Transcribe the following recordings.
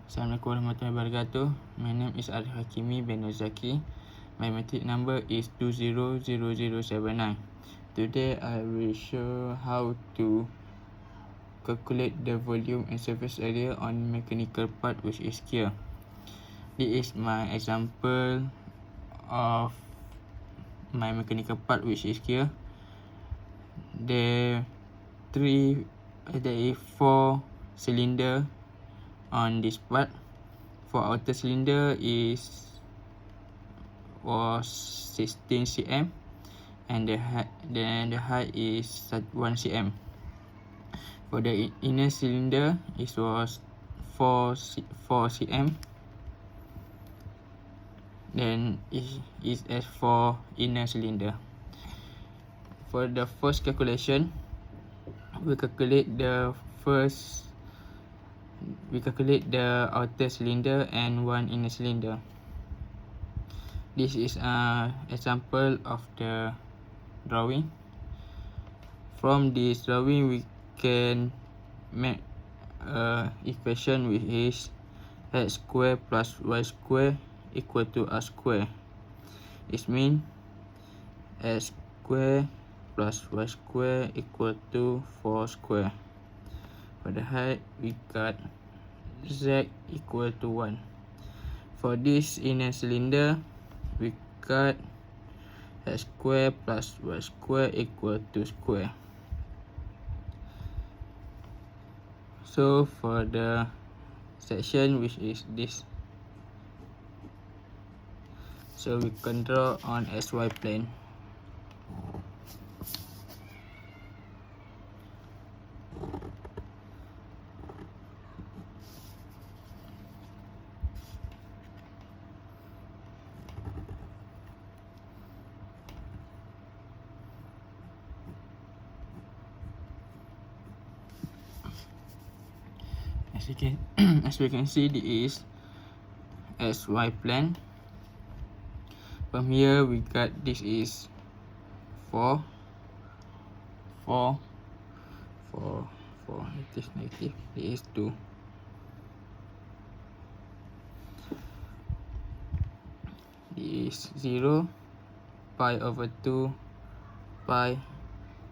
Assalamualaikum warahmatullahi wabarakatuh. My name is Arif Hakimi bin Nozaki. My matric number is 200079. Today I will show how to calculate the volume and surface area on mechanical part which is here. This is my example of my mechanical part which is here. There is 4 cylinder on this part. For outer cylinder was 16 cm and the height is 1 cm. For the inner cylinder it was 4 cm. Then it is as for inner cylinder. For the first calculation, we calculate the outer cylinder and one inner cylinder. This is an example of the drawing. From this drawing we can make equation which is x square plus y square equal to r square. It means x square plus y square equal to 4 square. For the height we got z equal to 1. For this inner cylinder we got x square plus y square equal to square. So for the section which is this, so we can draw on xy plane. As we can see, this is xy plane. From here we got this is 4, it is negative, this is 2. This is 0, pi over 2, pi,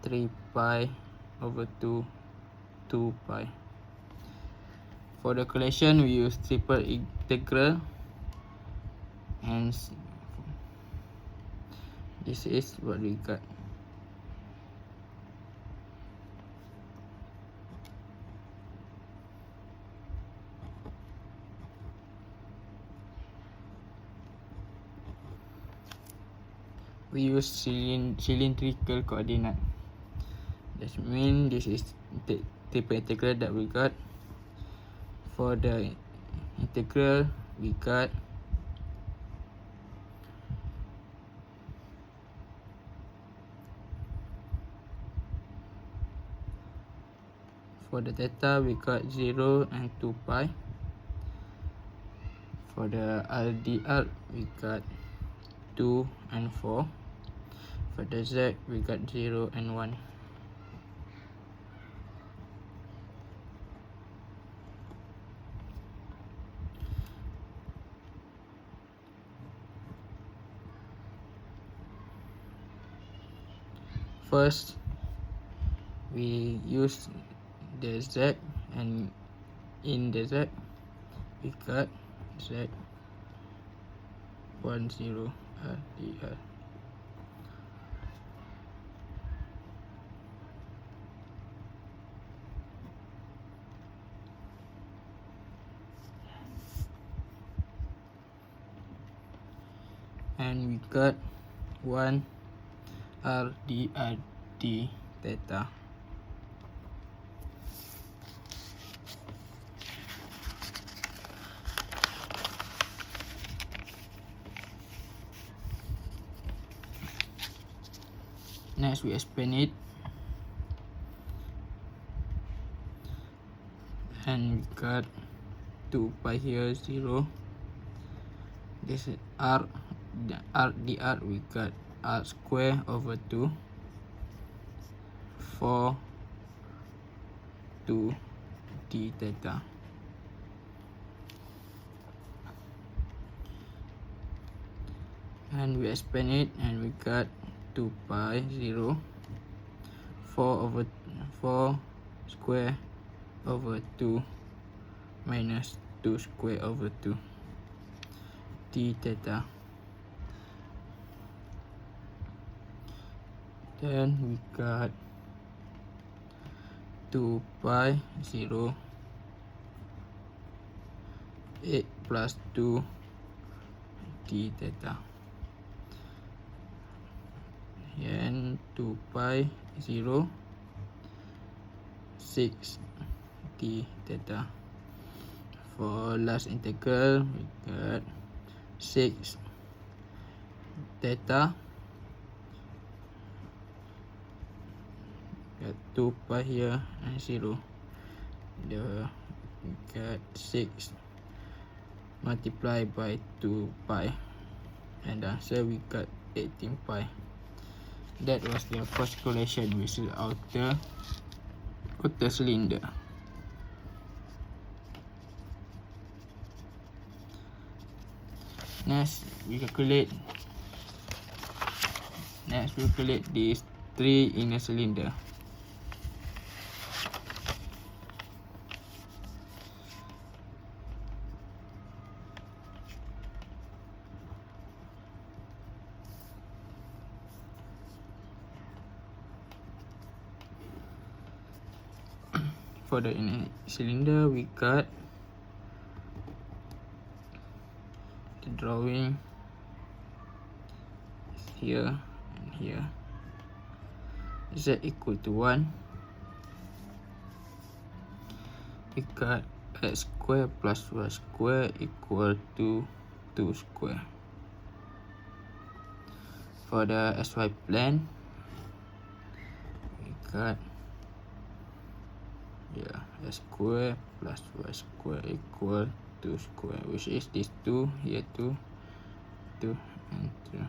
3 pi over 2, 2 pi. For the calculation we use triple integral, and this is what we got. We use cylindrical coordinate. That means this is the triple integral that we got. For the integral we got for the theta we got 0 and 2 pi. For the RDR we got 2 and 4. For the Z we got 0 and 1. First we use the Z, and in the Z we got Z 10 RDR. And we got 1 RDRD theta. Next we expand it, and we got 2 pi here, 0. This is RDR we got r square over 2, 4 2 d theta. and we expand it, and we got 2 pi 0 4 square over 2 minus 2 square over 2 d theta. Then we got 2 pi 0 8 plus 2 d theta, and 2 pi 0 6 d theta. For last integral, we got 6 theta, got 2 pi here and 0. We got 6 multiplied by 2 pi, and the answer we got 18 pi. That was the first calculation with the outer cylinder. Next we calculate these 3 inner cylinder. For the inner cylinder, we got the drawing here and here. Z equal to 1. We got x square plus y square equal to 2 square. For the xy plane, we got x square plus y square equal 2 square, which is this 2 here, 2 and 2.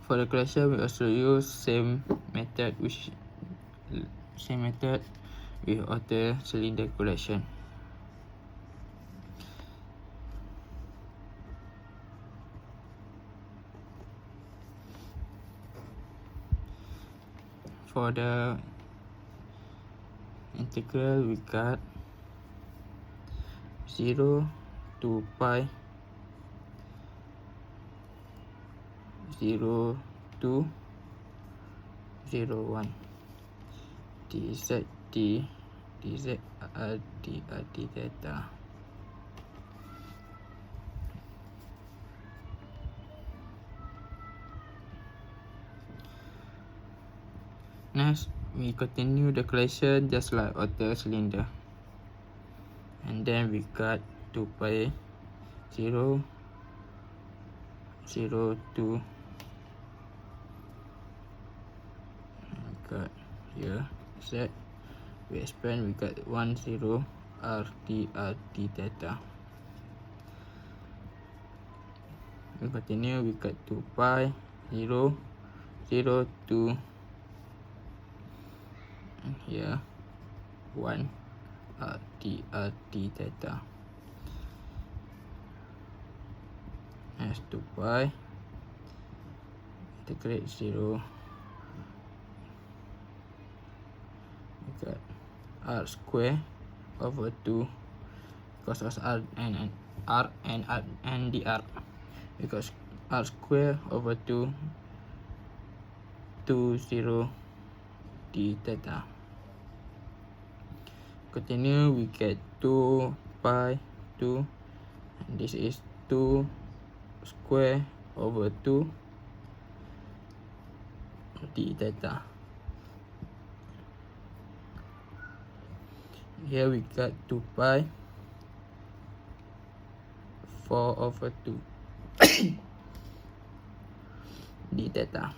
For the calculation, we also use same method with outer cylinder calculation. For the integral, we got 0 to pi 0 to 0 1 dz r d theta. Next, we continue the calculation just like outer cylinder, and then we got 2 pi 0 to got here z. We expand, we got 1 0 r d theta. We continue, we got 2 pi 0 to here 1 r d theta. As 2 pi integrate 0, we got r square over 2 because of r and dr, because r square over 2 0 d theta. Continue, we get 2 pi 2, and this is 2 square over 2 d theta. Here we got 2 pi 4 over 2 d theta,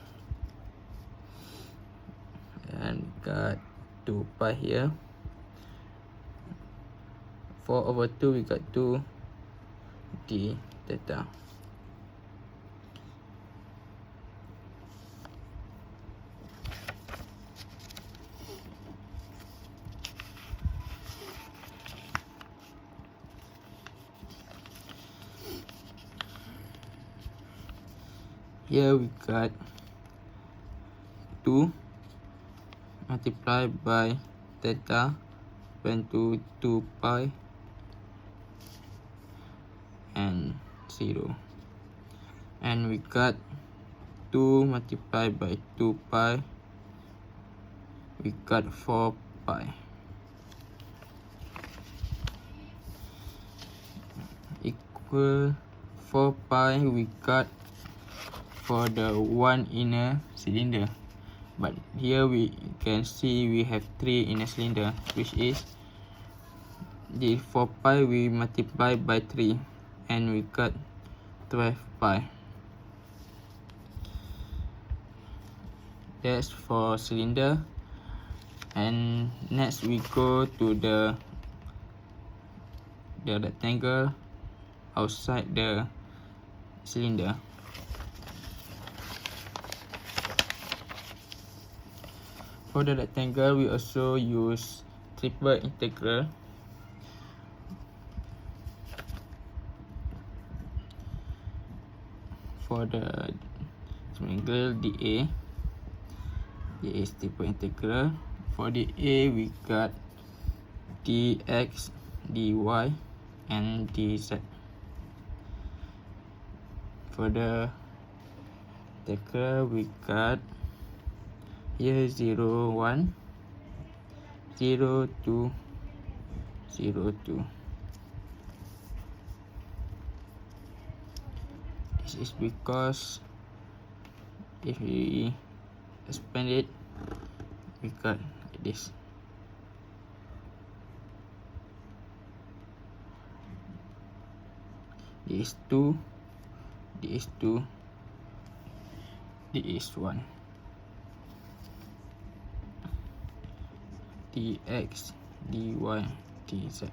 and we got 2 pi here 4 over 2, we got 2 d theta. here we got 2 multiplied by theta went to 2 pi and 0, and we got 2 multiplied by 2 pi, we got 4 pi equal 4 pi we got for the one inner cylinder, but here we can see we have 3 inner cylinder, which is the 4 pi we multiply by 3 and we got 12 pi. That's for cylinder. And next we go to the rectangle outside the cylinder. For the rectangle, we also use triple integral. For the triangle DA, it is triple integral. For the A, we got dx, dy, and dz. For the integral, we got here 0, 1, 0, 2, 0, 2. This is because if we expand it, we got like this. This is 2, this is 2, this is 1. dx, dy, dz.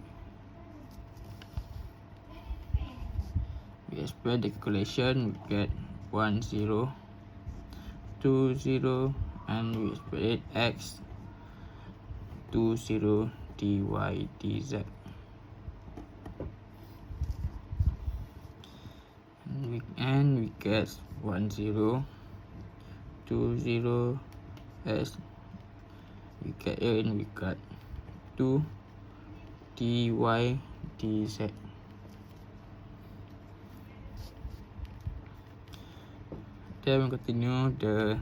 We expand the calculation, we get 1, 0, 2, 0, and we expand x, 2, 0, dy, dz. And we get 1, 0, 2, 0, s. We get and we got 2 dy dz. Then we continue the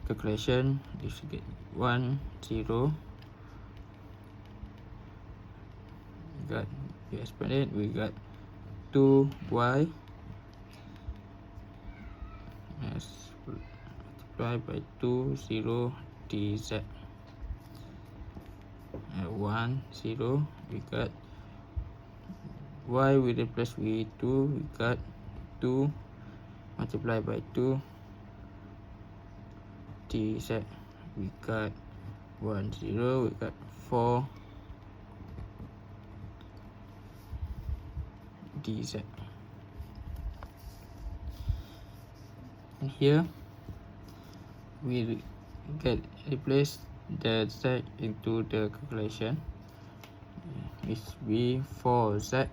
calculation. This we get 1, 0. We expand it. We got 2y as multiplied by 2, 0. dz. 1, 0, we got y, we replace with 2, we got 2 multiplied by 2 dz. We got 1, 0, we got 4 dz. And here we replace the z into the calculation. It be 4z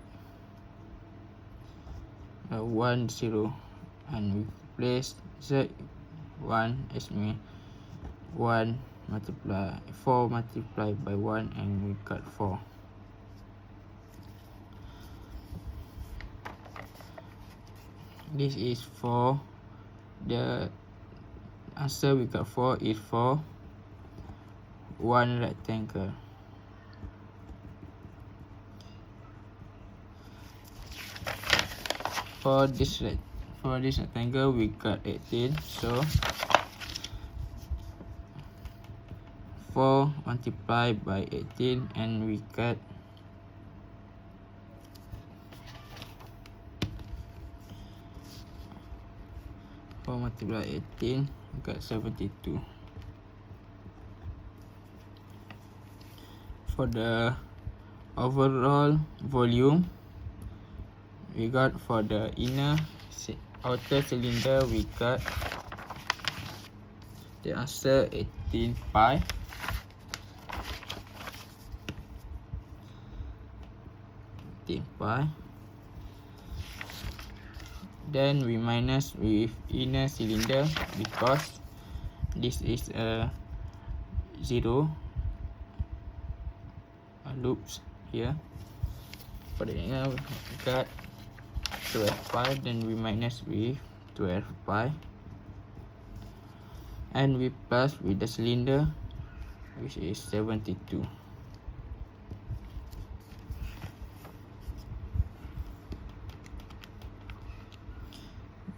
1, 0, and we place z 1 as 1 multiply 4 multiplied by 1, and we got 4. This is for the answer. We got 4 is for one rectangle. For this rectangle, we got 18. So 4 multiplied by 18, and we got 4 multiplied by 18, we got 72. For the overall volume, we got for the outer cylinder, we got the answer 18 pi. Then we minus with inner cylinder because this is a 0 loops here. For the inner we got 12 pi, then we minus with 12 pi, and we plus with the cylinder, which is 72.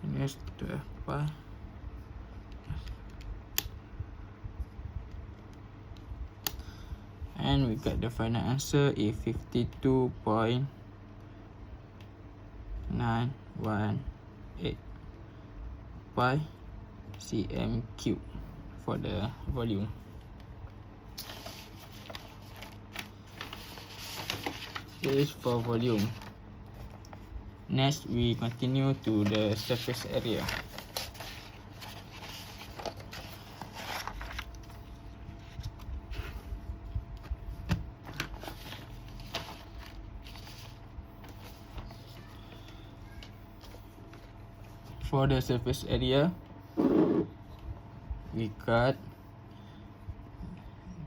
Minus 12 pi. And we got the final answer is 52.918 pi cm cube for the volume. This is for volume. Next, we continue to the surface area. For the surface area, we got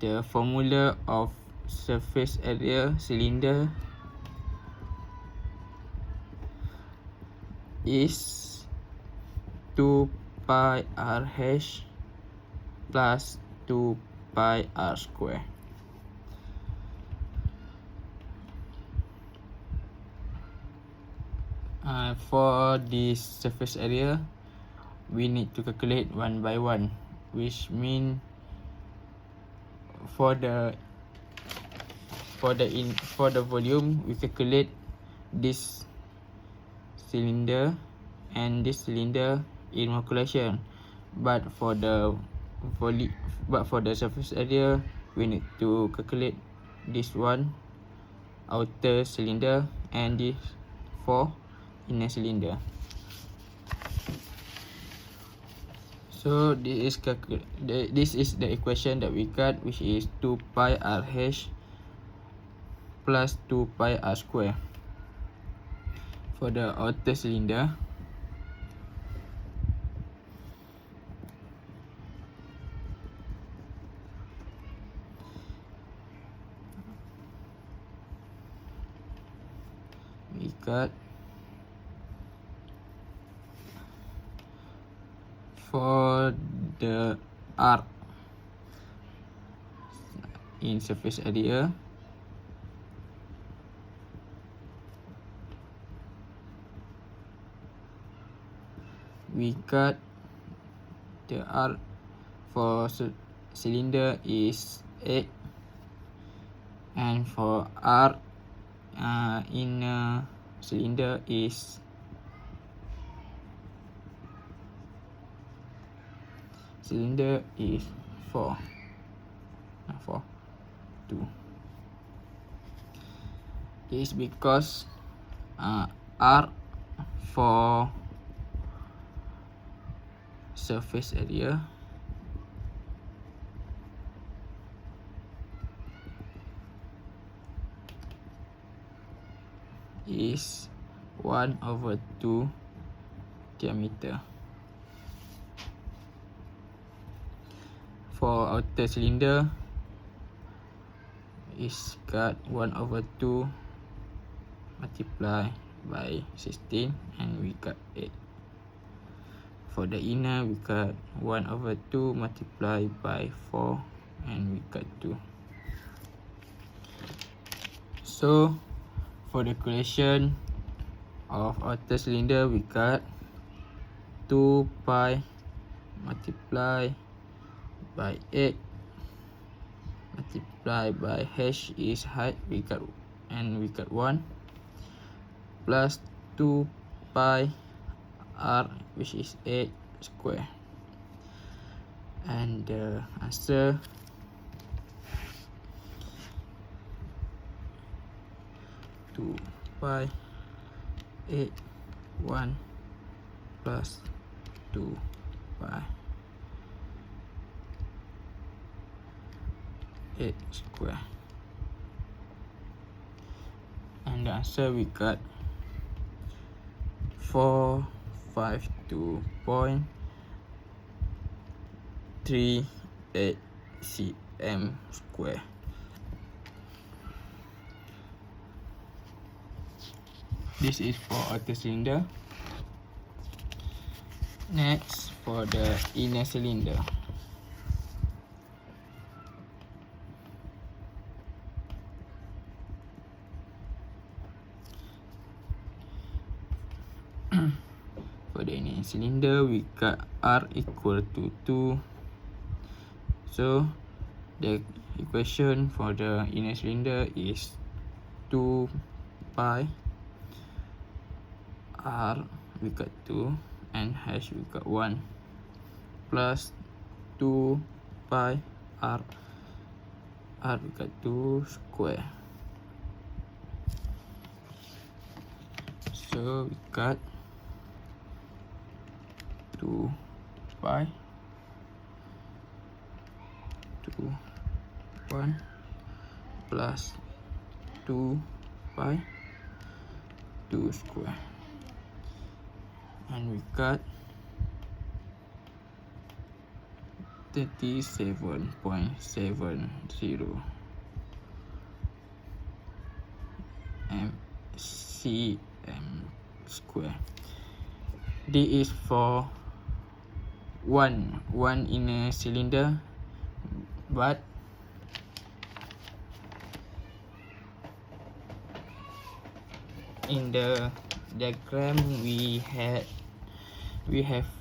the formula of surface area cylinder is 2 pi r hash plus 2 pi r square. For this surface area, we need to calculate one by one, which mean for the volume, we calculate this cylinder and this cylinder in calculation, but for the surface area, we need to calculate this one outer cylinder and this for inner cylinder. So this is the equation that we got, which is 2 pi r hash plus 2 pi r square for the outer cylinder. We got for the arc in surface area, we got the arc for cylinder is 8, and for arc in cylinder is 4. 2. This is because arc for surface area is 1/2 diameter. For outer cylinder is got 1/2 multiply by 16, and we got 8. For the inner, we got 1/2 multiply by 4, and we got 2. So for the calculation of outer cylinder, we got 2 pi multiply by 8 multiply by h is height, we got 1 plus 2 pi r, which is 8 square, and the answer two pi 8 1 plus 2 pi 8 square, and the answer we got 1.52.38 cm square. This is for outer cylinder. Next, for the inner cylinder. For the inner cylinder, we got R equal to 2. So the equation for the inner cylinder is 2 pi R, we got 2, and H we got 1, plus 2 pi R we got 2 square. So we got 2 pi 2 1 plus 2 pi 2 square, and we got 37.70 cm square. This is for one inner cylinder, but in the diagram we have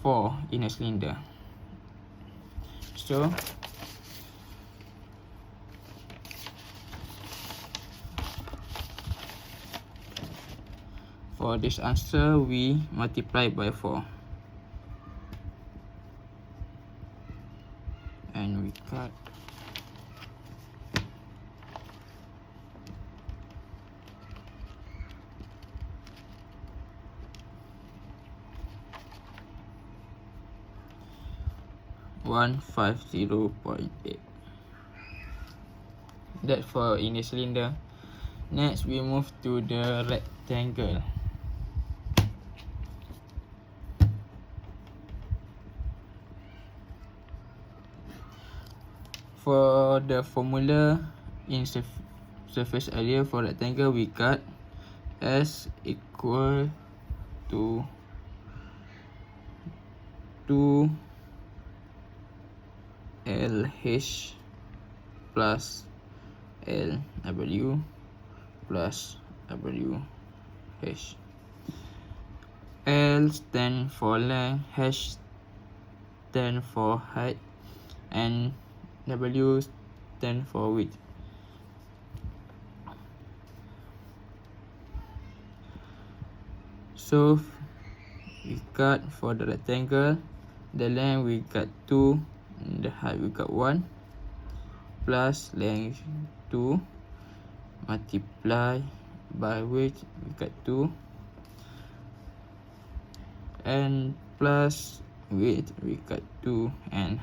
4 inner cylinder. So for this answer, we multiply by 4, and we got 150.8. That's for inner cylinder. Next, we move to the rectangle. For the formula in surface area for rectangle, we got S equal to 2 LH plus LW plus WH. L stand for length, H stand for height, and W stand for width. So we got for the rectangle, the length we got 2, the height we got 1, plus length 2 multiply by width we got 2, and plus width we got 2, and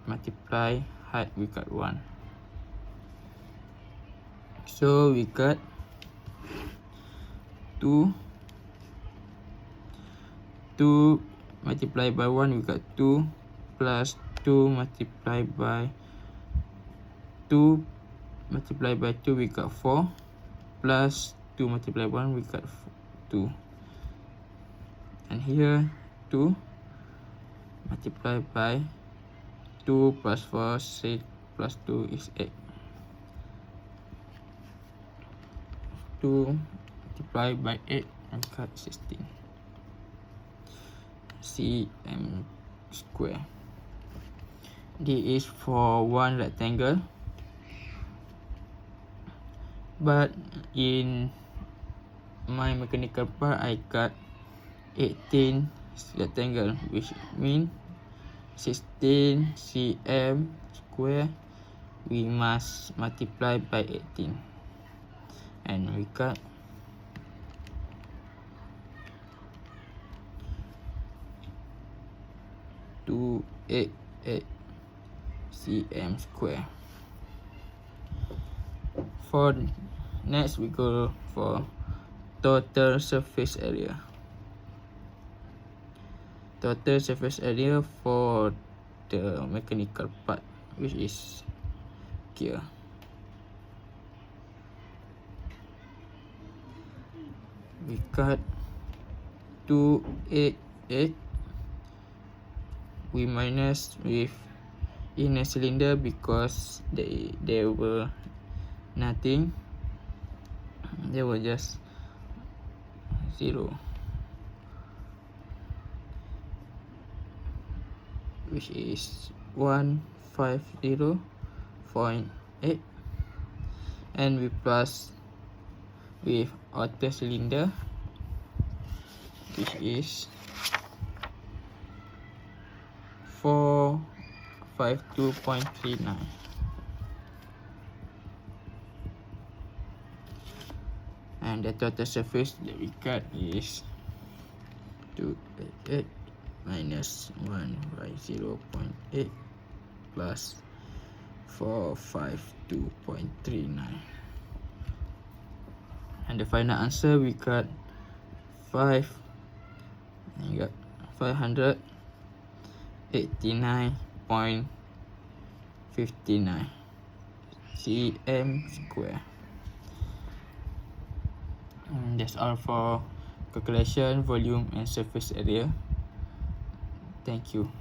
multiply height we got 1. So we got 2 multiplied by 1 we got 2, plus 2 multiplied by 2 we got 4, plus 2 multiplied by 1 we got 2, and here 2 multiplied by 2 plus 4 6 plus 2 is 8. 2 multiplied by 8 and got 16 cm square. This is for one rectangle, but in my mechanical part I got 18 rectangle, which means 16 cm square we must multiply by 18, and we got 288 cm square. For next, we go for total surface area. total surface area for the mechanical part, which is gear. We cut 288. We minus with inner cylinder because they were nothing. They were just 0, which is 150.8, and we plus with outer cylinder, which is 452.39, and the total surface that we cut is 288 minus 1 by 0.8 plus 452.39, and the final answer we got 589.59 cm square. And that's all for calculation, volume and surface area. Thank you.